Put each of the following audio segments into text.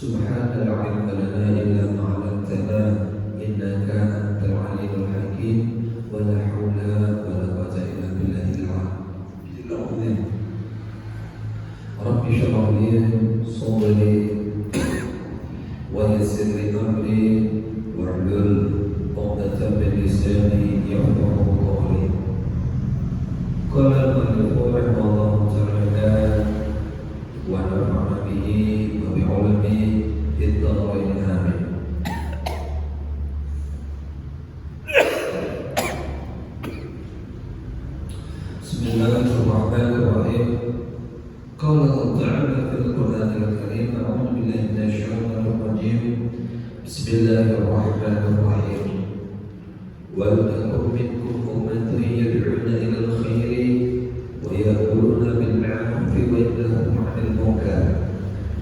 سبحانك لا علم لنا إلا ما علمتنا إنك أنت العليم الحكيم ولا حول ولا قوة إلا بالله العظيم. رب اشرح لي صدري ويسر لي أمري واحلل عقدة من لساني يفقهوا قولي. قال المؤلف رحمه الله تعالى ونفعنا به وبعلمه في الدارين آمين. بسم الله الرحمن الرحيم. قال الله تعالى في القرآن الكريم أعوذ بالله من الشيطان الرجيم بسم الله الرحمن الرحيم. ولتكن منكم أمة يدعون إلى الخير ويأمرون بالمعروف وينهون عن المنكر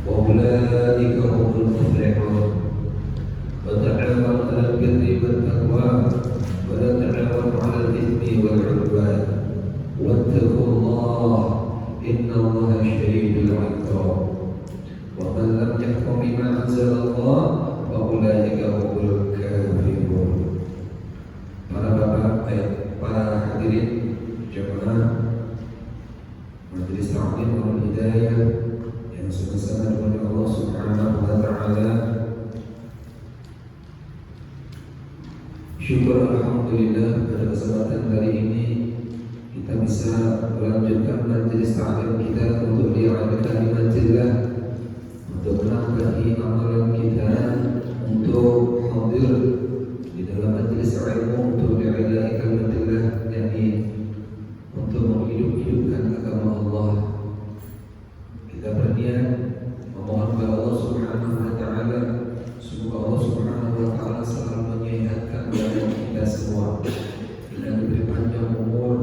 وأولئك هم المفلحون. وتعاونوا على البر والتقوى ولا تعاونوا على الإثم والعدوان واتقوا الله إن الله شديد العقاب. ومن لم يحكم بما أنزل الله فأولئك هم الكافرون. Para bapak, para hadirin jemaah Majelis Ta'lim wal Hidayah yang sama-sama dengan Allah Subhanahu wa taala. Syukur alhamdulillah pada kesempatan kali ini kita bisa melanjutkan majelis ta'lim kita untuk li'a'ala kalimatillah, untuk menambahi amalan kita, untuk hadir di dalam majelis ilmu, untuk li'a'ala kalimatillah, yakni untuk menghidup-hidupkan agama Allah. Kita berniat memohon kepada Allah Subhanahu wa taala, semoga Allah Subhanahu wa taala selalu menyehatkan badan kita semua dan diberi panjang umur,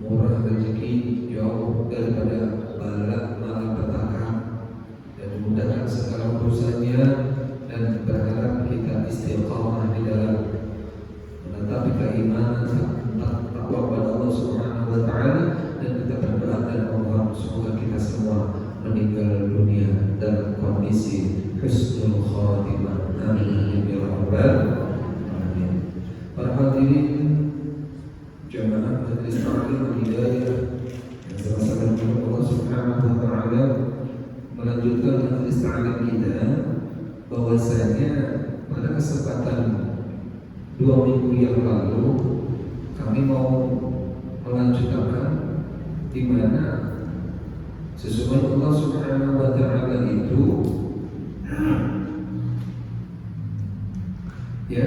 murah rezeki, jauh daripada bala malapetaka, dan memudahkan segala urusannya, dan berharap kita istiqamah di dalam menetapi keimanan takwa kepada Allah Subhanahu wa taala, dan kita berdoa dan memohon semoga kita semua meninggal dunia dalam kondisi husnul khatimah. Amin ya rabbal alamin. Para hadirin jamaah Majelis Ta'lim wal Hidayah yang sama-sama dengan Allah Subhanahu wa taala, melanjutkan majelis ta'lim kita, bahwasanya pada kesempatan 2 minggu yang lalu kami mau melanjutkan di mana sesungguhnya Allah Subhanahu wa taala itu ya,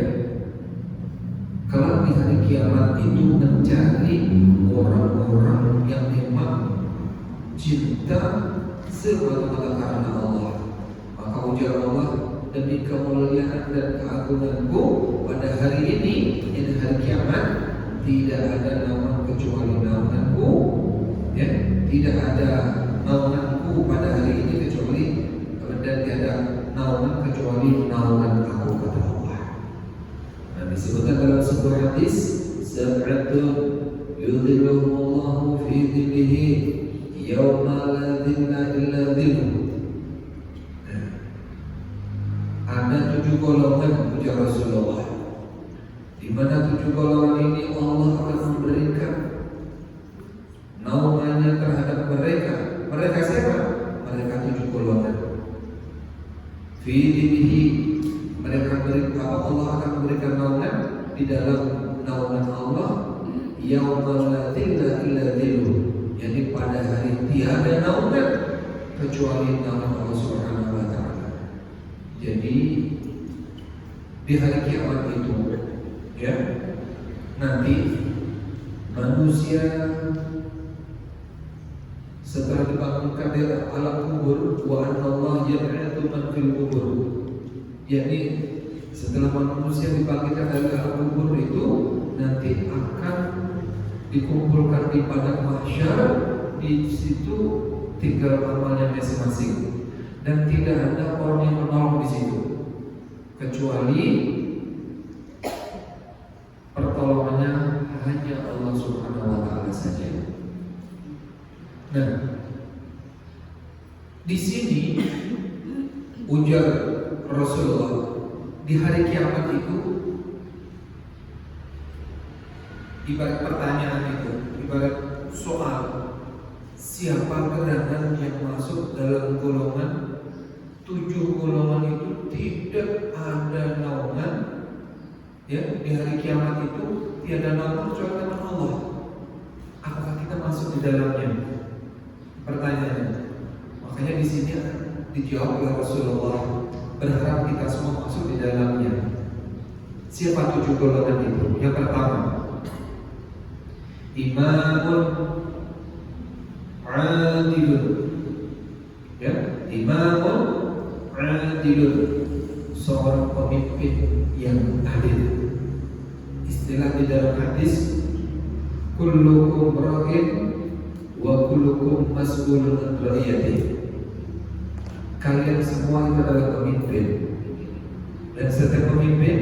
kalau di hari kiamat itu mencari orang-orang yang memang cinta semata-mata karena Allah. Maka ujar Allah, demi kemuliaan dan keagunganku pada hari ini, ini hari kiamat, tidak ada naungan kecuali naunganku, ya, tidak ada naunganku pada hari ini kecuali, dan tidak ada naungan kecuali naungan aku kata Allah. Nah, disebutkan dalam sebuah hadis, sab'atun yudhilluhumullahu fi dhillihi yawma la dhilla illa dhilluh. Ada 7 golongan ujar Rasulullah, di mana 7 golongan ini Allah akan memberikan naungannya terhadap mereka. Mereka siapa? Mereka 7 golongan. Fi dhillihi, mereka Allah akan memberikan naungan di dalam naungan Allah. Yauma la dhilla illa dhilluh, jadi pada hari tiada naungan kecuali naungan Allah Subhanahu wa taala. Jadi di hari kiamat itu, ya, nanti manusia setelah dibangunkan dari alam kubur, wa anallahu yab'atsu man fil kubur, yakni setelah manusia dibangkitkan dari alam kubur itu nanti akan dikumpulkan di padang mahsyar. Di situ tinggal amalnya masing-masing, dan tidak ada orang yang menolong di situ kecuali pertolongannya hanya Allah Subhanahu wa taala saja. Nah, di sini Ujar Rasulullah, di hari kiamat itu ibarat pertanyaan itu, ibarat soal, siapa gerangan yang masuk dalam golongan 7 golongan itu tidak ada naungan, ya, di hari kiamat itu tiada naungan kecuali dengan Allah. Apakah kita masuk di dalamnya? Pertanyaannya. Makanya di sini dijawab oleh Rasulullah, berharap kita semua masuk di dalamnya. Siapa 7 golongan itu? Yang pertama, imamun adilun, ya, imamun adilun, seorang pemimpin yang adil. Istilah di dalam hadis, kullukum ra'in wa kullukum mas'ulun an ra'iyatihi. Kalian semua itu adalah pemimpin, dan setiap pemimpin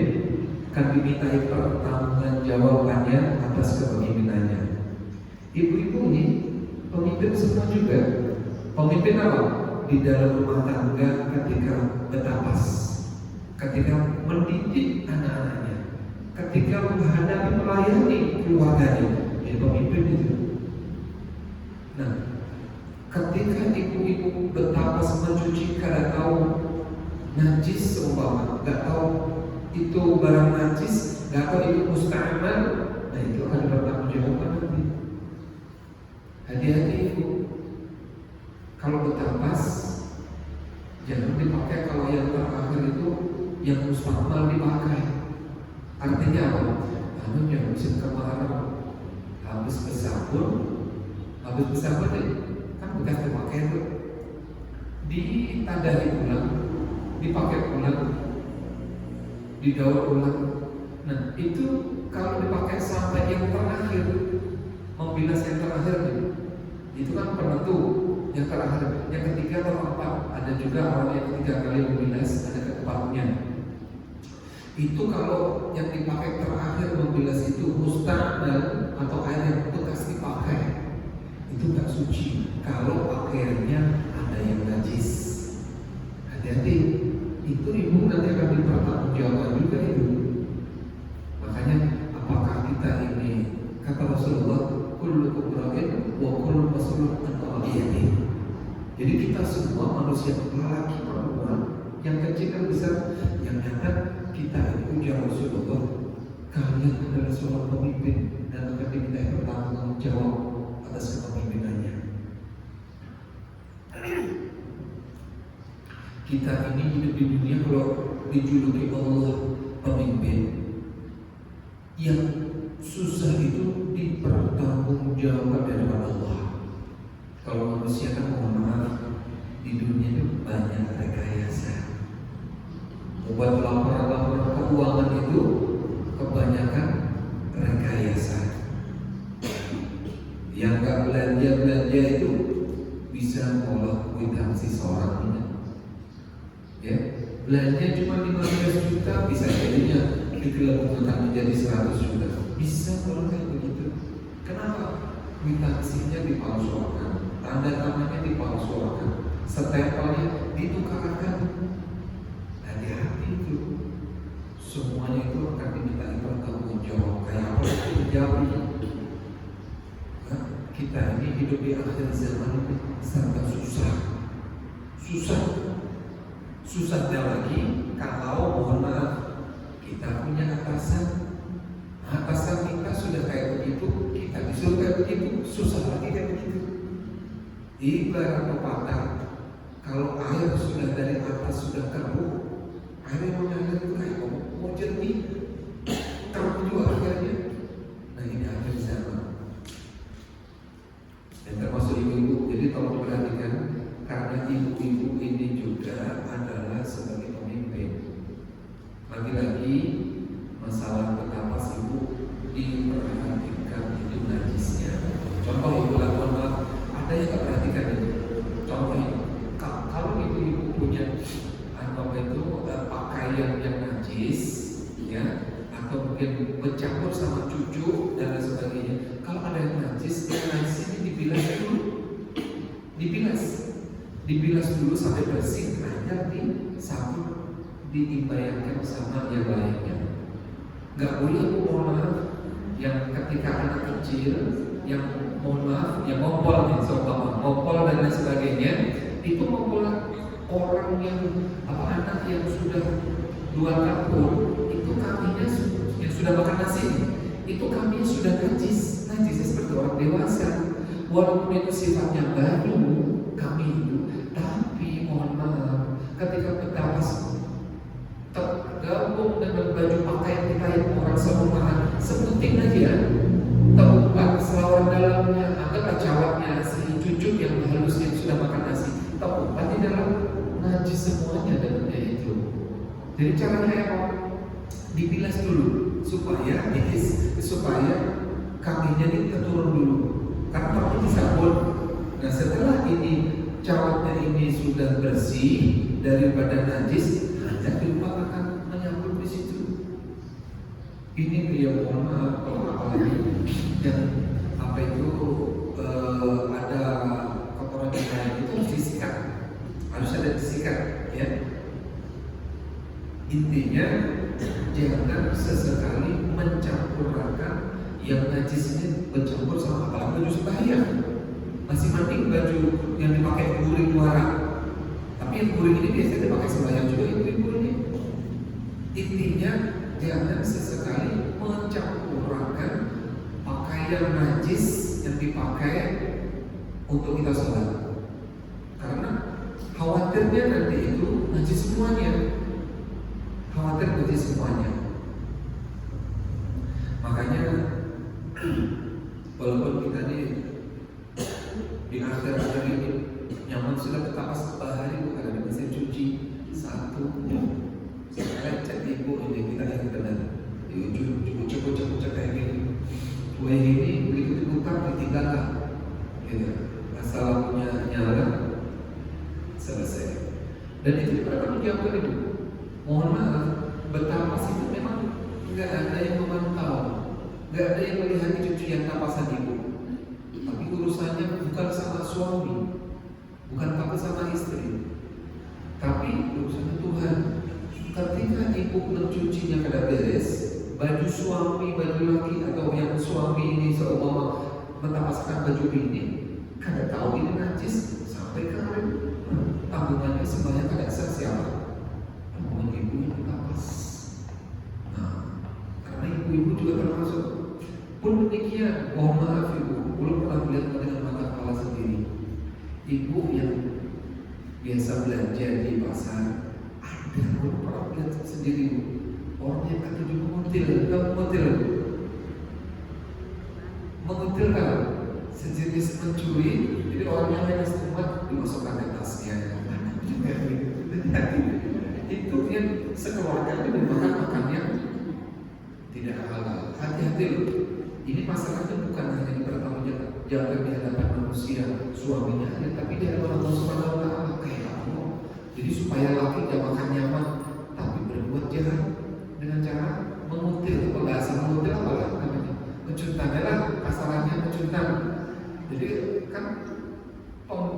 akan dimintai pertanggungjawabannya atas kepemimpinannya. Ibu-ibu ini pemimpin semua juga. Pemimpin apa? Di dalam rumah tangga ketika bertapas, ketika mendidik anak-anaknya, ketika menghadapi melayani keluarganya. Jadi pemimpin itu. Nah, ketika ibu-ibu bertapas mencuci kada tahu najis seumpama, nggak tahu itu barang najis, nggak tahu itu musta'mal, nah itu akan bertanggungjawabkan nanti. Hati-hati ibu, kalau bertapas jangan dipakai kalau yang terakhir itu yang musta'mal dipakai. Artinya apa? Anu yang musim kemarau, habis bersabun deh, kan bekas dipakai itu, ditandai ulang, dipakai ulang, didaur ulang. Nah itu kalau dipakai sampai yang terakhir, membilas yang terakhir, itu kan penentu yang terakhir. Yang ketiga atau keempat, ada juga orang yang 3 kali membilas, ada keempatnya. Itu kalau yang dipakai terakhir membilas itu musta'mal atau air yang bekas dipakai, itu gak suci kalau pakaiannya ada yang najis. Hati-hati, itu ibu nanti akan dipertanggungjawabkan juga itu. Makanya apakah kita ini, kata Rasulullah, kullukum ra'in wa kullukum mas'ulun an ra'iyatihi. Jadi kita semua manusia, laki perempuan, yang kecil dan besar, yang nyata kita itu, ujar Rasulullah, kalian adalah seorang pemimpin dan akan diminta bertanggung jawab atas kepemimpinannya. Kita ini hidup di dunia, kalau dijuluki Allah pemimpin, yang susah itu dipertanggungjawabkan dari Allah. Kalau manusia kan, mohon maaf, di dunia itu banyak rekayasa. Membuat laporan-laporan keuangan itu kebanyakan rekayasa. Yang gak belanja itu bisa ngolah kwitansi seorang, ya, belanja cuma 15 juta bisa jadinya digelembungkan menjadi 100 juta. Bisa orang kayak begitu. Kenapa? Kwitansinya dipalsukan, tanda tangannya dipalsukan, stempelnya ditukarkan. Hati-hati itu. Semuanya itu akan diminta pertanggungjawab. Kayak apa itu terjadi? Kita ini hidup di akhir zaman ini serba susahnya lagi kalau, mohon maaf, kita punya atasan kita sudah kayak begitu, kita disuruh kayak begitu, susah lagi kayak begitu. Ibarat pepatah, kalau air sudah dari atas sudah keruh, air yang mengalir itu kayak mau jernih, keruh juga akhirnya. Nah ini akhir zaman. Dan termasuk ibu-ibu. Jadi kalau diperhatikan, karena ibu-ibu ini juga adalah sebagai pemimpin. Lagi-lagi masalah bertapas ibu diperhatikan itu najisnya. Contoh ibu lakukan, ada yang tak perhatikan itu. Contoh kalau ibu-ibu punya pakaian yang najis, ya, atau mungkin bercampur sama cucu dan lain sebagainya. Kalau ada yang najis, yang najis ini dibilas dulu, dibilas dulu sampai bersih. Nah, standar dibayangkan sama yang lainnya. Gak boleh, mohon maaf, yang ketika anak kecil yang mohon maaf yang ngompol nih, ngompol dan lain sebagainya, itu ngompol orang yang anak yang sudah 2 tahun, itu kaminya yang sudah makan nasi, itu kaminya sudah najisnya seperti orang dewasa, walaupun itu sifatnya baru kami itu, tapi mohon maaf ketika betapa tergabung dengan baju pakaian kita yang orang serumahan, sebutin aja tepukan selawar dalamnya, anggaplah cawatnya si cucuk yang halus yang sudah makan nasi, tepukan di dalam najis semuanya dalamnya itu. Jadi caranya apa? Dibilas dulu supaya kakinya ini terturun dulu, karena pakai sabun. Nah setelah ini cawatnya ini sudah bersih daripada najis, hanya dilupakan menyambut di situ. Ini dia mohon maaf kalau apalagi yang apa itu ada kotoran yang lain itu harus disikat, harus ada disikat ya. Intinya jangan sesekali mencampurkan yang najis ini bercampur sama apalagi baju sembahyang. Masih mending baju yang dipakai guring muara, tapi yang guring ini biasanya dipakai sembahyang juga ibu-ibu ini. Intinya jangan sesekali mencampurkan pakaian najis yang dipakai untuk kita sholat, karena khawatirnya nanti itu najis semuanya. Makanya walaupun kita di akhir-akhir ini nyaman sudah betapa hari ada di mesin cuci satu, saya cek ibu ini kita yang benar, cukup kayak gini, kue ini begitu dibuka ditinggalkan, gitu. Asal punya nyala selesai. Dan itu mereka menjawab itu. Mohon maaf, betapa situ memang nggak ada yang memantau, nggak ada yang melihat cucian napasan ibu. Tapi urusannya bukan sama suami, bukan takut sama istri, tapi urusannya Tuhan. Ketika ibu mencucinya kada beres, baju suami, baju laki atau yang suami ini seumpama menapaskan baju ini, kada tahu ini najis sampai kemarin tanggungannya sebenarnya kada siapa. Ibu yang tapas. Nah, karena ibu-ibu juga termasuk. Pun demikian, mohon maaf ibu, belum pernah melihat dengan mata kepala sendiri. Ibu yang biasa belanja di pasar, ada belum pernah melihat sendiri. Orang yang kata juga mengutil kan, sejenis mencuri. Jadi orang yang lain setempat dimasukkan ke tasnya. Itu yang sekeluarga itu makan yang tidak halal. Hati-hati loh. Ini masalahnya bukan hanya dipertanggungjawabkan di hadapan manusia, suaminya aja, tapi di hadapan Allah Subhanahu wa Ta'ala kayak apa? Jadi supaya laki tidak makan nyaman, tapi berbuat jahat dengan cara mengutil. Bahasa mengutil apa lah namanya? Mencuntan, lah kasarannya mencuntan. Jadi kan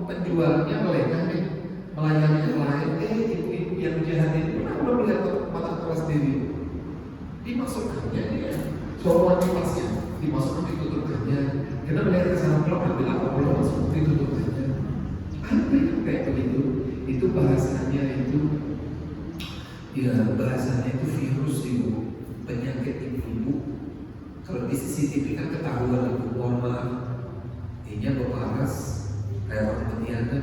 penjualnya melengah nih, melayani yang lain, ibu-ibu yang jahat ini pernah belum lihat mata kepala sendiri, dimasukkannya dia soal pasnya, dimasukkan ditutupkannya, kita melihat ke sana belum ambil apa belum masuk ditutupkannya, ada yang kayak begitu. Itu bahasanya itu ya, bahasanya itu virus ibu, penyakit ibu. Kalau di CCTV kan ketahuan ibu, mohon maaf, ini berparas kayak orang peniaga,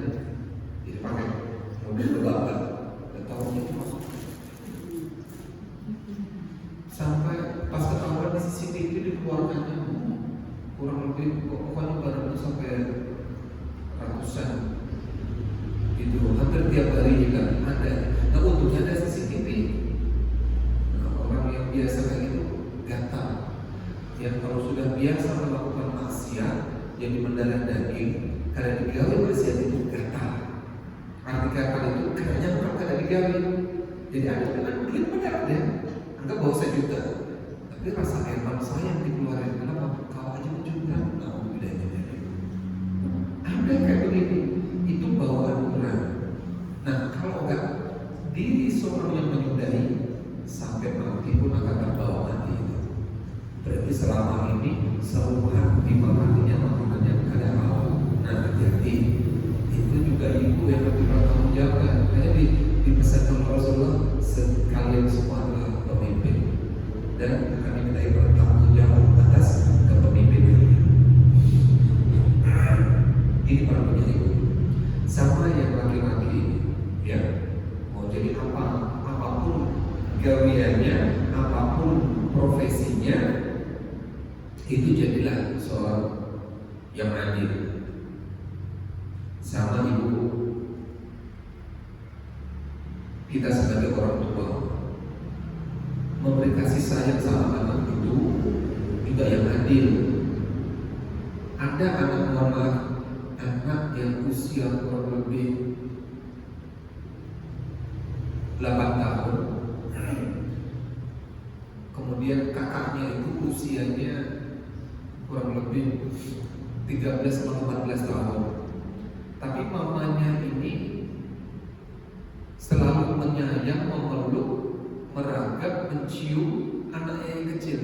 jadi pakai mobil berbakar, dan tahunya itu masuk. Sampai pas ketahuan di CCTV dikeluarkannya kurang lebih pokoknya barang itu sampai ratusan, itu hampir tiap hari juga ada. Nah untungnya ada CCTV. Nah, orang yang biasa kayak gitu gatal, yang kalau sudah biasa melakukan maksiat yang di mendarah daging, karena digawe maksiat itu gatal. Arti kata itu kerjanya bukan kada digawe. Jadi ada dengan duit benar deh, anggap bawa 1 juta, tapi rasa eman sayang dikeluarin. Kenapa? Kau aja mencuri, nah bedanya dari ada kayak begitu. Itu bawaan orang. Nah kalau enggak diri seorang yang menyudahi sampai mati pun akan terbawa mati itu. Berarti selama ini seruan dimakannya makanan yang ada halal. Nah, hati-hati. Itu juga ibu yang lebih bertanggung jawab. Hanya dipesan oleh Rasulullah, sekalian semua adalah pemimpin dan kami minta bertanggung jawab atas kepemimpinan. Ini para ibu. Sama yang laki-laki ini, ya, mau jadi apapun gawiannya, apapun profesinya, itu jadilah seorang yang adil. Sama ibu, kita sebagai orang tua memberi kasih sayang sama anak itu juga yang adil. Ada anak yang usia kurang lebih 8 tahun, kemudian kakaknya itu usianya kurang lebih 13-14 tahun. Tapi mamanya ini selalu menyayang, memeluk, meragap, mencium anaknya yang kecil.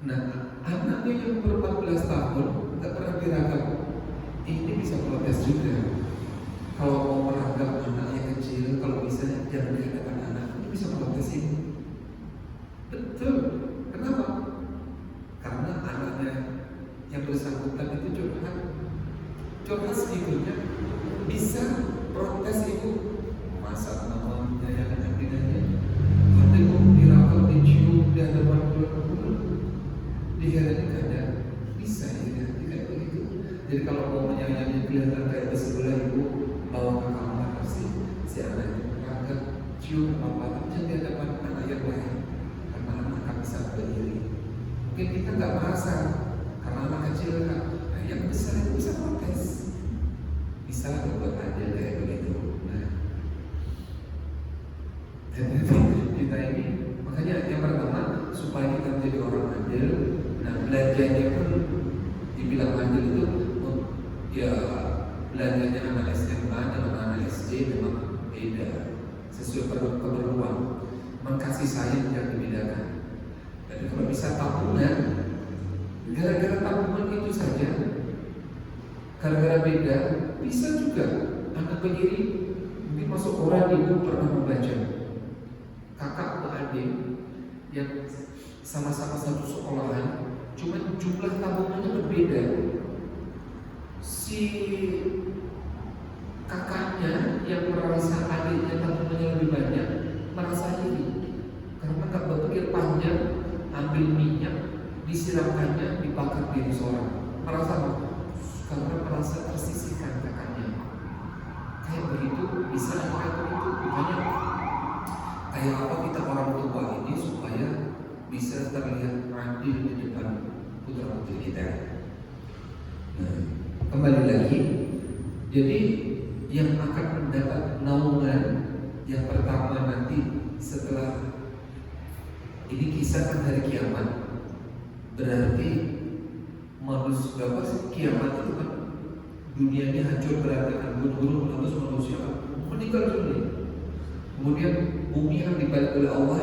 Nah, anaknya yang ber-14 tahun nggak pernah diragap, ini bisa protes juga. Kalau mau meragap anaknya kecil, kalau bisa jangan di hadapan anak, ini bisa protes ini. Betul. Kenapa? Karena anaknya yang bersangkutan itu curhat sedikitnya bisa protes itu. Masa namanya yang anak-anaknya ada yang diragap, dicium di hadapan bulan-bulan, dihadapi ada bisa ya kayak begitu. Jadi kalau mau menyayangi kelihatan kayak sebelah ibu, bawa ke kamar si anak itu meragap, cium apa jangan di hadapan anak yang lain, karena anak akan bisa berdiri. Mungkin kita nggak merasa karena anak kecil kan, nah, yang besar itu bisa protes, bisa buat adil kayak begitu. Nah, jadi kita ini makanya yang pertama supaya kita menjadi orang adil. Nah, belajarnya pun dibilang adil itu ya belajarnya anak SMA dengan anak SD memang beda sesuai keperluan. Mengkasih sayang yang dibedakan. Dan kalau bisa tabungan, gara-gara tabungan itu saja, gara-gara beda, bisa juga anak begini mungkin masuk orang ibu pernah membaca kakak atau adik yang sama-sama satu sekolahan, cuma jumlah tabungannya berbeda. Si kakaknya yang merasa adiknya tabungannya lebih banyak merasa iri karena nggak berpikir panjang, ambil minyak, disiramkannya, dibakar di seorang. Merasa apa? Karena merasa tersisihkan kakaknya. Kayak begitu bisa kayak begitu. Makanya kayak apa kita orang tua ini supaya bisa terlihat adil di depan putra-putri kita. Nah, kembali lagi, jadi yang akan mendapat naungan yang pertama nanti setelah ini kisah kan hari kiamat, berarti manusia apa sih kiamat itu kan dunianya hancur berantakan, gunung-gunung harus manusia meninggal dunia, kemudian bumi akan dibalik oleh Allah.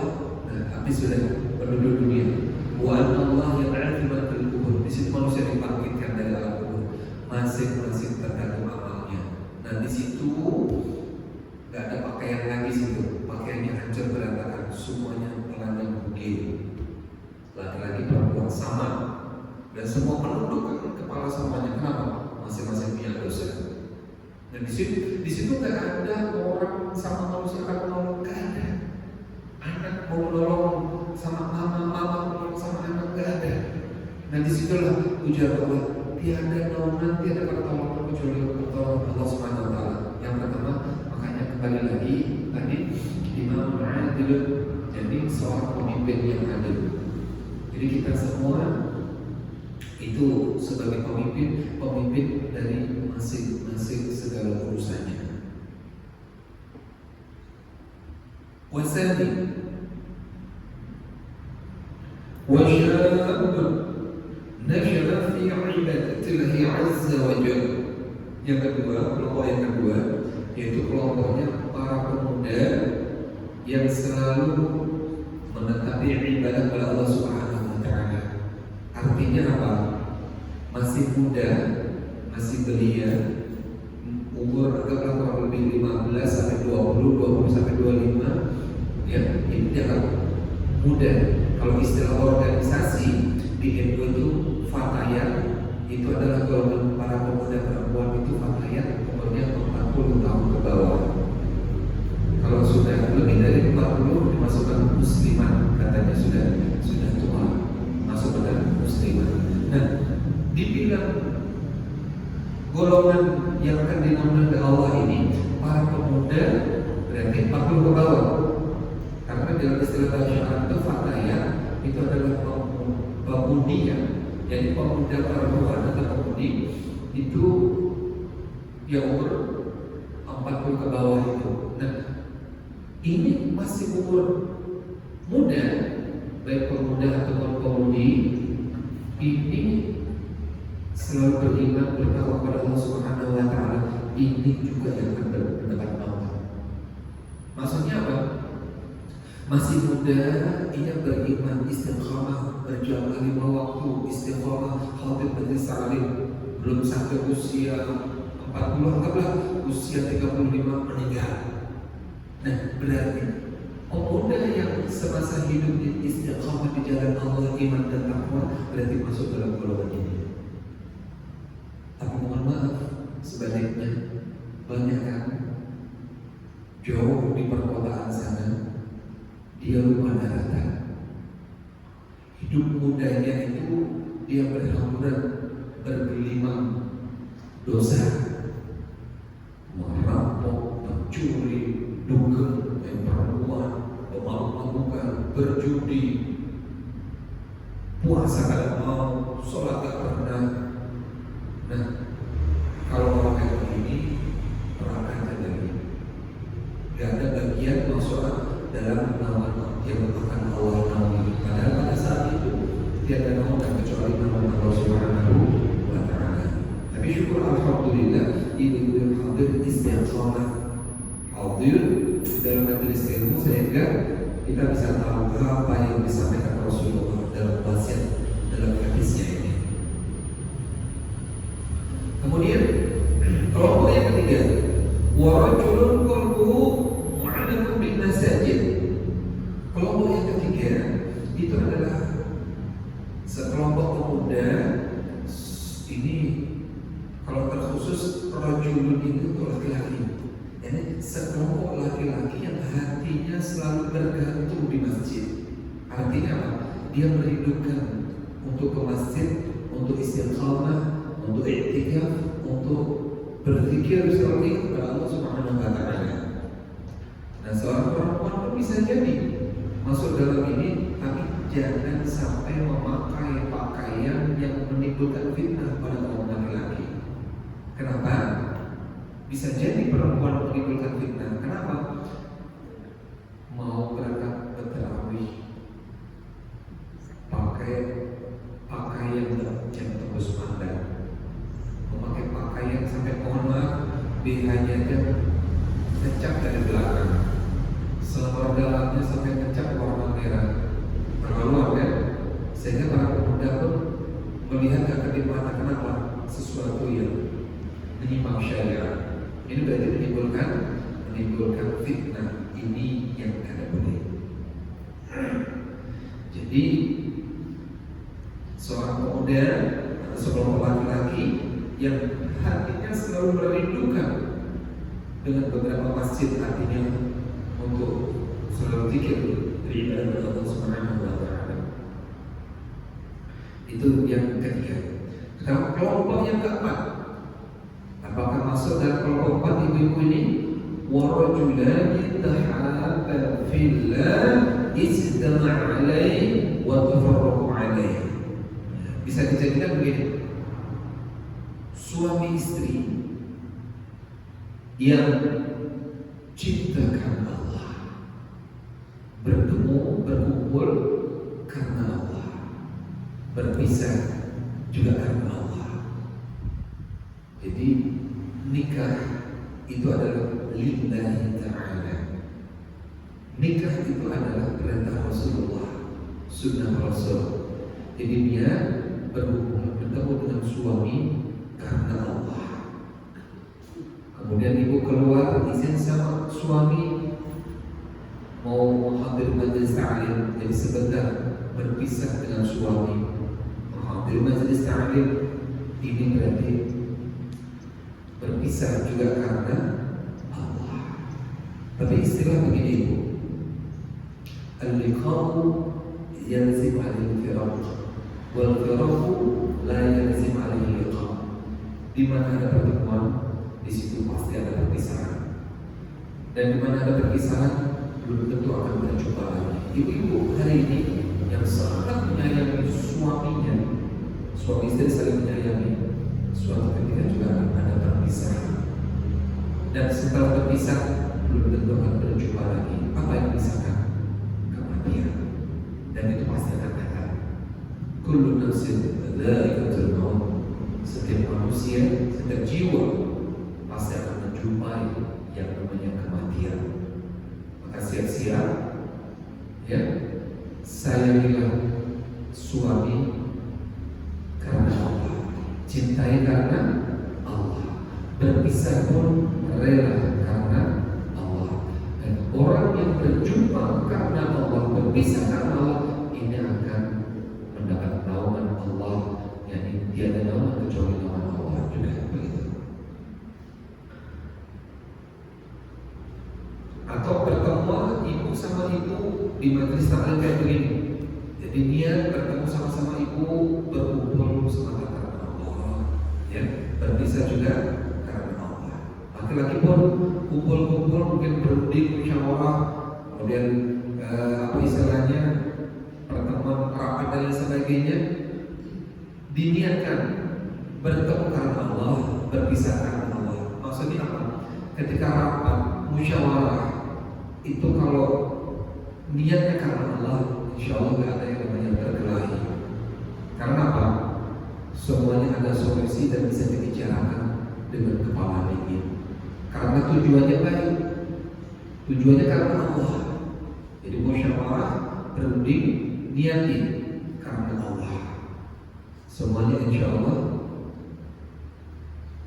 Nah, habis sudah penduduk dunia. Wa Allah yang akibat kubur. Di situ manusia dibangkitkan dari alam kubur, masing-masing tergantung amalnya. Nah, di situ nggak ada pakaian lagi situ, pakaiannya hancur berantakan, semuanya telanjang bugil, laki-laki perempuan sama, dan semua penduduk kan kepala semuanya. Kenapa? Masing-masing punya dosa. Dan di situ nggak ada orang sama manusia akan menolong, nggak ada. Anak mau menolong sama mama menolong sama anak, nggak ada. Nah, disitulah ujar Allah, tiada naungan, tiada pertolongan kecuali pertolongan Allah Subhanahu Wa Taala. Yang pertama, makanya kembali lagi tadi Imam Adil, jadi seorang pemimpin yang adil. Jadi kita semua itu sebagai pemimpin dari masing-masing segala urusannya. Wasani wasyab nasyara fi ibadatillahi azza wa jalla. Yang kedua, kelompok yang kedua yaitu kelompoknya para pemuda yang selalu menetapi ibadah kepada Allah Subhanahu wa taala. Artinya apa? Masih muda, masih belia, umur anggaplah kurang lebih 15 sampai 20, 20 sampai 25, ya, ini dianggap muda. Kalau istilah organisasi di NU itu fatayat, itu adalah golongan para pemuda perempuan itu fatayat umurnya 40 tahun ke bawah. Kalau sudah lebih dari 40 dimasukkan muslimat, katanya sudah tua, masuk pada muslimat. Nah, dibilang golongan yang akan dinaungi oleh Allah ini para pemuda berarti 40 ke bawah. Karena dalam istilah syariat itu fatayat itu adalah pemudi, ya. Jadi pemuda perempuan atau pemudi itu yang umur 40 ke bawah itu. Nah, ini masih umur muda, baik pemuda ataupun pemudi, ini selalu beriman bertakwa kepada Allah Subhanahu wa taala. Ini juga yang akan mendapat Allah. Maksudnya apa? Masih muda, ia beriman, istiqamah, berjalan 5 waktu, istiqamah, khatib majlis salim, belum sampai usia 40, anggaplah usia 35 meninggal. Nah, berarti pemuda yang semasa hidup istiqamah di jalan Allah, iman dan takwa, berarti masuk dalam golongan ini. Tapi mohon maaf, sebaliknya banyak kan jauh di perkotaan sana, dia lupa daratan. Hidup mudanya itu dia berhamburan, bergelimang dosa, merampok, mencuri, dugem, perempuan, memabuk-mabukan, berjudi, puasa kalau mau, sholat tak pernah. Nah, kalau orang kayak begini, neraka jadi gak ada bagian masuk dalam nama yang akan Allah naungi. Padahal pada saat itu tiada naungan kecuali nama Allah Subhanahu wa taala. Tapi syukur alhamdulillah ini hadir istiqamah, hadir dalam majelis ilmu sehingga kita bisa tahu apa yang disampaikan Rasulullah dalam wasiat dalam hadisnya ini. Kemudian kelompok yang ketiga, warajulun qalbuhu mu'allaqun bin masajid. Kelompok yang ketiga itu adalah sekelompok pemuda. Ini kalau terkhusus rajulun itu untuk laki-laki. Ini sekelompok laki-laki yang hatinya selalu bergantung di masjid. Artinya apa? Dia merindukan untuk ke masjid, untuk istiqamah, untuk i'tikaf, untuk berzikir seperti kepada Allah Subhanahu wa taala. Nah, seorang perempuan pun bisa jadi masuk dalam ini, tapi jangan sampai memakai pakaian yang menimbulkan fitnah pada kaum laki-laki. Kenapa? Bisa jadi perempuan menimbulkan fitnah. Kenapa? Mau berangkat bertarawih pakai pakaian yang tembus pandang, memakai pakaian sampai mohon maaf BH-nya aja ngecap dari belakang, selapor dalamnya sampai ngecap warna merah, terlalu kan? Sehingga para pemuda pun melihat akan di mata. Kenapa? Sesuatu yang menyimpang syariat. Ini berarti menimbulkan fitnah. Ini yang tidak boleh. Jadi seorang pemuda atau seorang laki-laki yang hatinya selalu merindukan dengan beberapa masjid, artinya untuk selalu zikir beribadah kepada Allah Subhanahu wa taala. Itu yang ketiga. Sekarang kelompok yang keempat, apakah masuk dalam kelompok empat ibu-ibu ini? Warajulani tahabba fillah istama'a alaihi wa tafarraqu alaihi. Bisa dijadikan begini, suami istri yang cintakan Allah, bertemu, berkumpul karena Allah, berpisah juga karena Allah. Jadi nikah itu adalah lillahi ta'ala. Nikah itu adalah perintah Rasulullah, sunnah Rasul. Jadi dia berhubungan bertemu dengan suami karena Allah. Kemudian ibu keluar izin sama suami mau menghadiri majelis ta'lim, jadi sebentar berpisah dengan suami menghadiri majelis ta'lim, ini berarti berpisah juga karena Allah. Tapi istilah begini ibu, al-liqa'u yalzim alaihi firaq wal firaqu la yalzim alaihi liqa'. Di mana ada pertemuan, di situ pasti ada perpisahan. Dan di mana ada perpisahan, belum tentu akan berjumpa lagi. Ibu-ibu hari ini yang sangat menyayangi suaminya, suami istri saling menyayangi, suatu ketika juga akan ada perpisahan. Dan setelah berpisah, belum tentu akan berjumpa lagi. Apa yang dipisahkan? Kematian. Dan itu pasti akan datang. Kullu nafsin dha'iqatul maut. Setiap manusia, setiap jiwa pasti akan menjumpai yang namanya kematian. Maka siap-siap, ya, sayangilah suami karena Allah, cintai karena Allah, berpisah pun rela karena Allah. Dan orang yang berjumpa karena Allah, berpisah karena Allah, ini akan mendapat naungan Allah, yakni tiada naungan kecuali naungan Allah juga, begitu. Atau pertemuan ibu sama ibu di majelis taklim kayak begini. Jadi dia bertemu sama-sama ibu, berkumpul semata karena Allah, ya, berpisah juga karena Allah. Laki-laki pun kumpul-kumpul, mungkin berunding, musyawarah, kemudian apa istilahnya, pertemuan rapat dan lain sebagainya, diniatkan bertemu karena Allah, berpisah karena Allah. Maksudnya apa? Ketika rapat, musyawarah itu kalau niatnya karena Allah, insya Allah gak ada yang namanya berkelahi. Karena apa? Semuanya ada solusi dan bisa dibicarakan dengan kepala dingin. Karena tujuannya baik, tujuannya karena Allah. Jadi musyawarah, berunding, niatin karena Allah. Semuanya insya Allah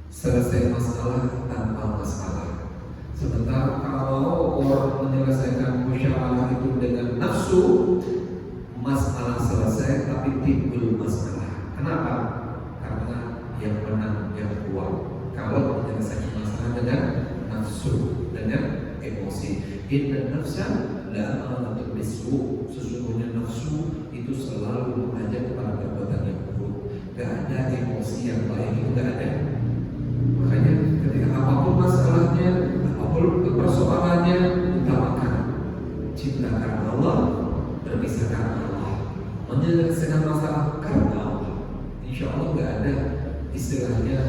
selesai masalah tanpa masalah. Sementara kalau orang menyelesaikan musyawarah itu dengan nafsu, masalah selesai tapi timbul masalah. Kenapa? Karena yang menang yang kuat. Kalau menyelesaikan masalah dengan nafsu, dengan emosi. Inna nafsa la amalatun bisu. Sesungguhnya nafsu itu selalu mengajak kepada perbuatan yang buruk. Gak ada emosi yang baik, itu gak ada. Makanya ketika apapun masalahnya, apapun persoalannya, utamakan cinta karena Allah, berpisah karena Allah, menyelesaikan masalah karena Allah. Insya Allah gak ada istilahnya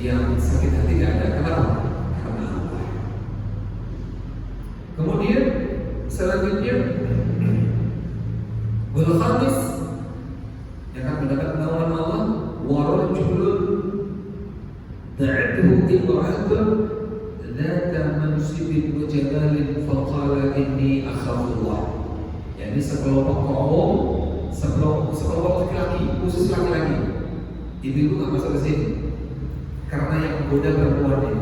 yang sakit hati, gak ada. Kenapa? Karena Allah. Kemudian selanjutnya wal khamis yang akan mendapat naungan Allah, warajulun ta'atuhu imra'atun dzata mansibin wa jamalin faqala inni akhafullah. Yani sekelompok kaum, sekelompok laki-laki, khusus laki-laki. Ibu-ibu nggak masuk ke sini karena yang menggoda perempuan ini.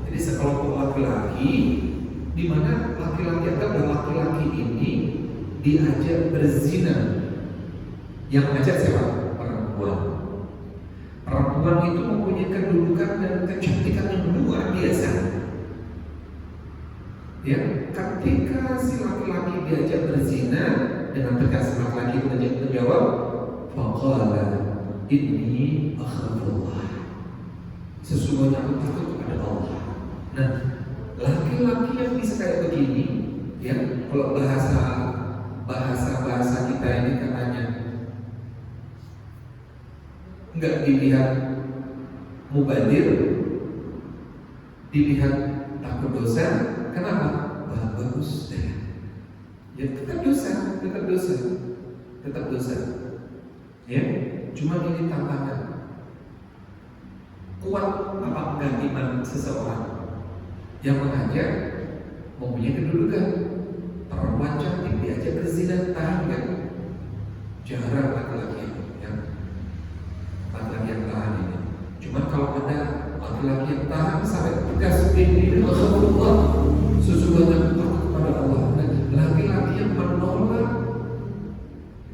Jadi sekelompok laki-laki, di mana laki-laki atau laki-laki ini diajak berzina. Yang mengajak siapa? Perempuan. Perempuan itu mempunyai kedudukan dan kecantikan yang luar biasa. Ya, ketika si laki-laki diajak berzina, dengan tegas laki-laki itu menjawab, faqala inni akhafullah. Sesungguhnya aku takut kepada Allah. Nah, laki-laki yang bisa kayak begini, ya, kalau bahasa kita ini katanya nggak dilihat mubadir, dilihat takut dosa. Kenapa? Bagus deh. Ya tetap dosa. Ya, cuma ini tantangan. Kuat apa enggak iman seseorang yang mengajak mempunyai kedudukan. Perempuan cantik dia berzina tahan kan? Jarang laki-laki yang tahan ini. Cuma kalau ada laki-laki yang tahan sampai tegas ini Allah, sesungguhnya takut kepada Allah. Laki-laki yang menolak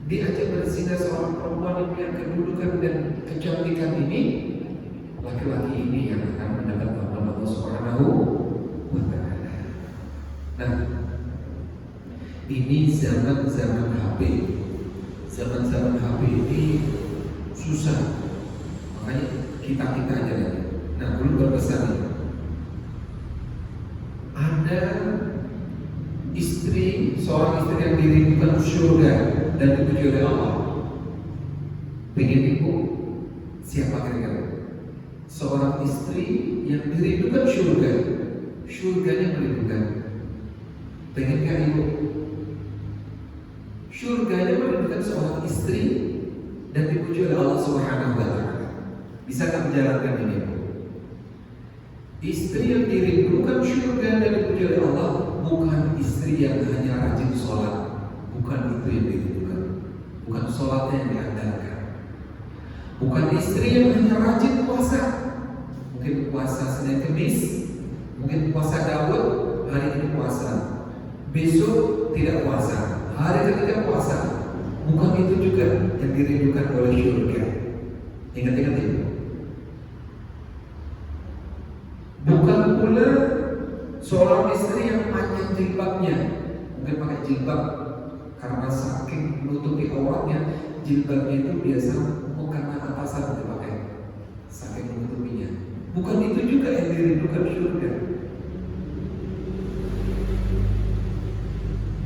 diajak berzina seorang perempuan yang kedudukan dan kecantikan ini, laki-laki ini yang akan mendapat rahmat Allah Subhanahu wa Ta'ala. Nah, ini zaman-zaman HP. Zaman-zaman HP ini susah. Makanya kita aja lagi. Nah, belum berpesan nih. Ada seorang istri yang dirindukan surga dan dipuji oleh Allah. Pengen ibu siapa kira-kira? Seorang istri yang dirindukan surga, surganya merindukan. Pengen gak ibu? Surganya merindukan seorang istri dan dipuji oleh Allah Subhanahu wa Ta'ala. Bisa tak menjalankan ini? Istri yang dirindukan surga dan dipuji oleh Allah, bukan istri yang hanya rajin sholat. Bukan itu yang dirindukan. Bukan sholatnya yang diandalkan. Bukan istri yang hanya rajin puasa. Mungkin puasa Senin Kemis, mungkin puasa Daud, hari ini puasa, besok tidak puasa, hari ketiga puasa. Bukan itu juga yang dirindukan oleh surga. Ingat-ingat itu. Bukan pula seorang istri yang panjang jilbabnya, mungkin pakai jilbab karena saking menutupi auratnya, jilbabnya itu biasa mukena atasan dipakai, saking menutupinya. Bukan itu juga yang dirindukan surga.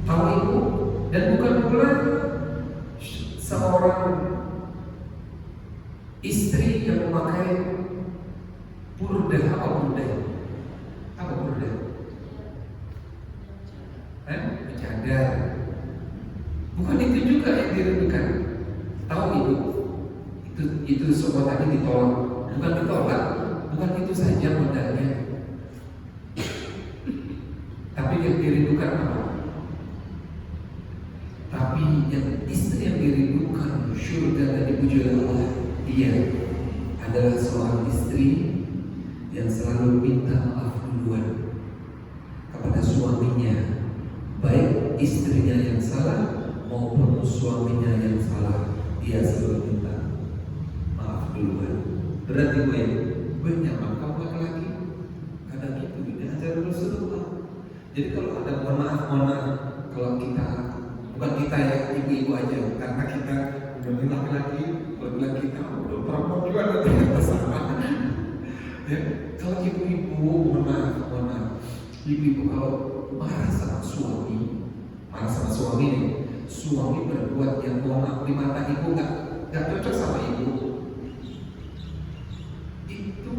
Tahu ibu? Dan bukan pula seorang istri yang memakai burdah. Apa burdah? Cadar. Bukan itu juga yang dirindukan. Tahu ibu? Itu semua tadi ditolak. Bukan ditolak, bukan itu saja modalnya. Tapi yang dirindukan apa? Tapi yang istri yang dirindukan surga dan dipuji oleh Allah, dia adalah seorang istri yang selalu minta maaf duluan kepada suaminya, baik istrinya yang salah maupun suaminya yang salah. Dia selalu minta maaf duluan. Berarti gue nyaman kamu laki-laki, kadang gitu ini ajaran Rasulullah. Jadi kalau ada mohon maaf, kalau kita, bukan kita ya, ibu-ibu aja, karena kita udah laki-laki, kalau bilang kita udah perempuan juga ada sama. Ya, kalau ibu-ibu mohon maaf, ibu-ibu kalau marah sama suami nih, suami berbuat yang mohon maaf di mata ibu nggak cocok sama ibu, itu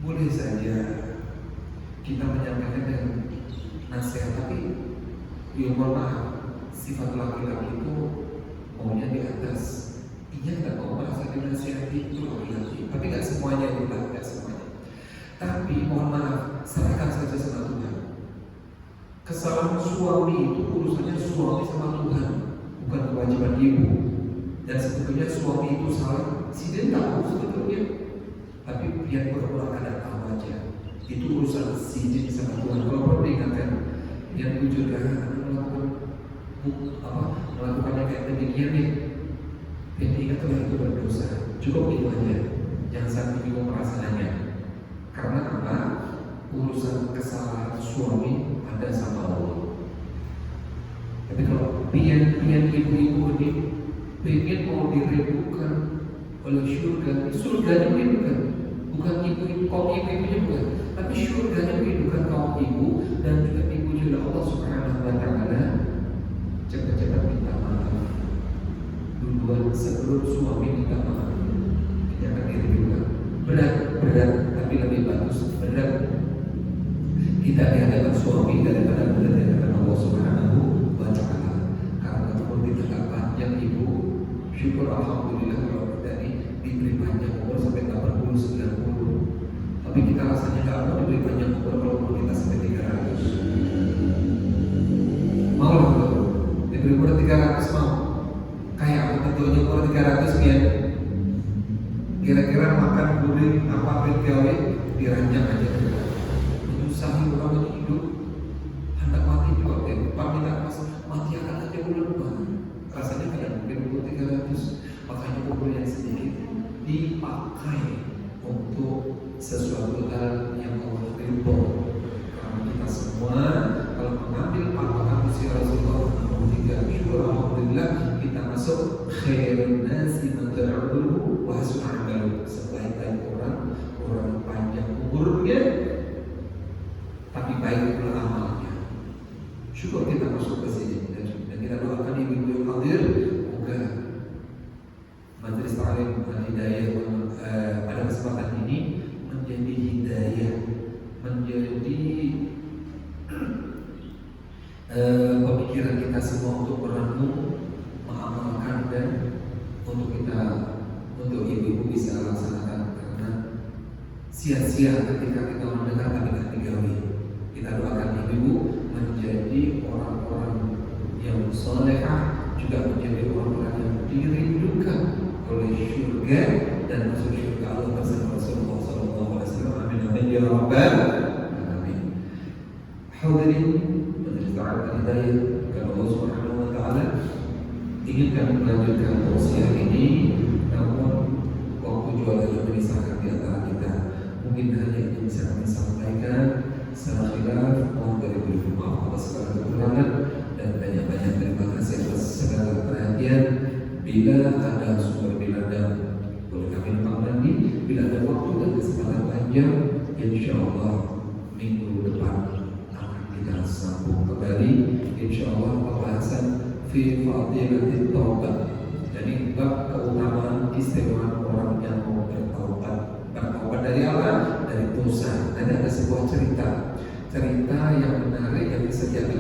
boleh saja kita menyampaikan dengan nasihat, tapi ya mohon maaf, sifat laki-laki itu maunya di atas. Iya nggak mau merasa dinasihati itu laki-laki, tapi nggak semuanya itu lah, nggak semuanya. Tapi mohon maaf, serahkan saja sama Tuhan. Kesalahan suami itu urusannya suami sama Tuhan, bukan kewajiban ibu. Dan sebetulnya suami itu salah, si dia tahu sebetulnya, tapi biar pura-pura kadang tahu aja. Itu urusan si dia sama Tuhan. Kalau perlu diingatkan, yang wujudkan melakukannya kayak demikian nih, ingatlah itu berdosa. Cukup itu aja, jangan sampai ibu merasa nanya. Karena apa? Urusan kesalahan suami ada sama Allah. Tapi kalau pian ibu-ibu ini pengen mau dirindukan oleh surganya merindukan. Bukan ibu-ibu, kaum ibu-ibunya bukan, tapi surganya merindukan kaum ibu dan juga ibu juga Allah Subhanahu wa Ta'ala. Cepat-cepat minta maaf duluan sebelum suami minta maaf. Jangan diri juga berat, tapi lebih bagus berat kita di hadapan suami daripada berat di hadapan Allah Subhanahu wa Ta'ala. Karena kalau kita tak panjang ibu, syukur alhamdulillah kalau kita ini diberi panjang umur sampai 80-90. Tapi kita rasanya tak mau diberi panjang umur kalau kita sampai 300. mau lah betul. Diberi umur 300 mau. Kayak apa tentunya umur 300 biar kira-kira makan gurih apa gawe diranjang aja. Menyusahi orang yang hidup, hendak mati juga. Pamina pas mati akan aja ulun. Rasanya kadang mungkin umur 300. Makanya umur yang sedikit dipakai untuk sesuatu hal yang Allah ridho. Karena kita semua kalau mengambil patokan usia Rasulullah 63, syukur alhamdulillah kita masuk khairun nasi man ta'udhu wa hasuna amalu. Sebaik-baik orang panjang umurnya tapi baik pula amalnya. Syukur kita masuk ke sini dan kita doakan ibu-ibu yang hadir semoga majelis ta'lim al-hidayah pada kesempatan ini menjadi hidayah, menjadi pemikiran kita semua untuk merenung, mengamalkan dan untuk ibu-ibu bisa laksanakan, karena sia-sia ketika kita mendengar tapi tidak digawi. Kita doakan ibu-ibu menjadi orang-orang yang solehah, juga menjadi orang-orang yang dirindukan oleh surga dan masuk surga Allah bersama Rasulullah SAW. Amin amin ya rabbal alamin. Hadirin majelis ta'lim hidayah, kalau Allah Subhanahu wa taala ingin kami melanjutkan tausiah ini, namun waktu juga telah memisahkan di antara kita. Mungkin hanya itu bisa kami sampaikan. Salah khilaf, mohon dari maaf atas segala kekurangan dan banyak-banyak terima kasih atas segala perhatian. Bila ada sumber biladab boleh kami numpang mandi. Bila ada waktu dan kesempatan panjang, insya Allah minggu depan akan kita sambung kembali. Insya Allah pembahasan fi fadilatit taubat. Jadi bab keutamaan keistimewaan orang yang mau bertaubat. Bertaubat dari apa? Dari dosa. Dan ada sebuah cerita yang menarik yang bisa jadi